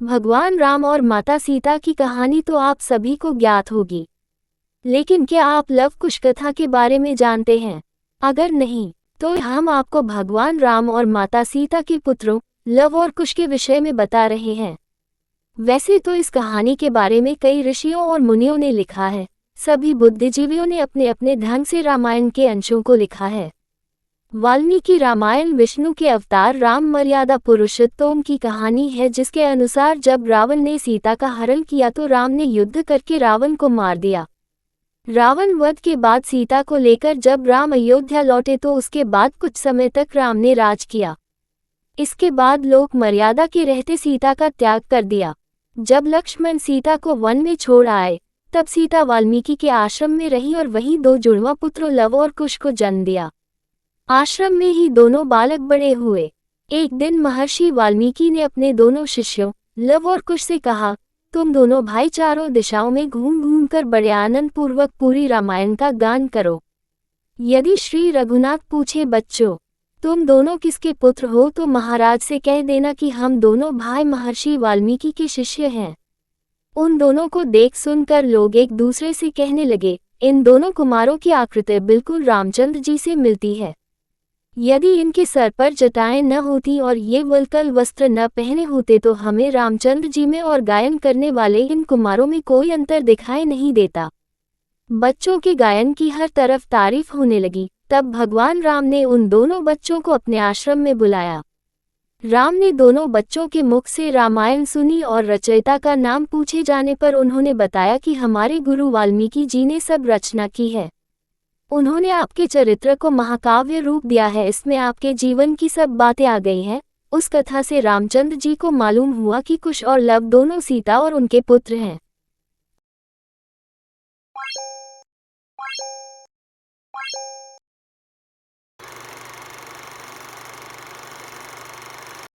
भगवान राम और माता सीता की कहानी तो आप सभी को ज्ञात होगी, लेकिन क्या आप लव कुश कथा के बारे में जानते हैं? अगर नहीं, तो हम आपको भगवान राम और माता सीता के पुत्रों लव और कुश के विषय में बता रहे हैं। वैसे तो इस कहानी के बारे में कई ऋषियों और मुनियों ने लिखा है। सभी बुद्धिजीवियों ने अपने अपने ढंग से रामायण के अंशों को लिखा है। वाल्मीकि रामायण विष्णु के अवतार राम मर्यादा पुरुषोत्तम की कहानी है, जिसके अनुसार जब रावण ने सीता का हरण किया तो राम ने युद्ध करके रावण को मार दिया। रावण वध के बाद सीता को लेकर जब राम अयोध्या लौटे तो उसके बाद कुछ समय तक राम ने राज किया। इसके बाद लोक मर्यादा के रहते सीता का त्याग कर दिया। जब लक्ष्मण सीता को वन में छोड़ आए, तब सीता वाल्मीकि के आश्रम में रही और वहीं दो जुड़वा पुत्रों लव और कुश को जन्म दिया। आश्रम में ही दोनों बालक बड़े हुए। एक दिन महर्षि वाल्मीकि ने अपने दोनों शिष्यों लव और कुश से कहा, तुम दोनों भाई चारों दिशाओं में घूम घूम कर बड़े आनंद पूर्वक पूरी रामायण का गान करो। यदि श्री रघुनाथ पूछे, बच्चों तुम दोनों किसके पुत्र हो, तो महाराज से कह देना कि हम दोनों भाई महर्षि वाल्मीकि के शिष्य हैं। उन दोनों को देख सुनकर लोग एक दूसरे से कहने लगे, इन दोनों कुमारों की आकृति बिल्कुल रामचंद्र जी से मिलती है। यदि इनके सर पर जटाएं न होती और ये वल्कल वस्त्र न पहने होते तो हमें रामचंद्र जी में और गायन करने वाले इन कुमारों में कोई अंतर दिखाई नहीं देता। बच्चों के गायन की हर तरफ तारीफ होने लगी। तब भगवान राम ने उन दोनों बच्चों को अपने आश्रम में बुलाया। राम ने दोनों बच्चों के मुख से रामायण सुनी और रचयिता का नाम पूछे जाने पर उन्होंने बताया कि हमारे गुरु वाल्मीकि जी ने सब रचना की है। उन्होंने आपके चरित्र को महाकाव्य रूप दिया है, इसमें आपके जीवन की सब बातें आ गई हैं। उस कथा से रामचंद्र जी को मालूम हुआ कि कुश और लव दोनों सीता और उनके पुत्र हैं।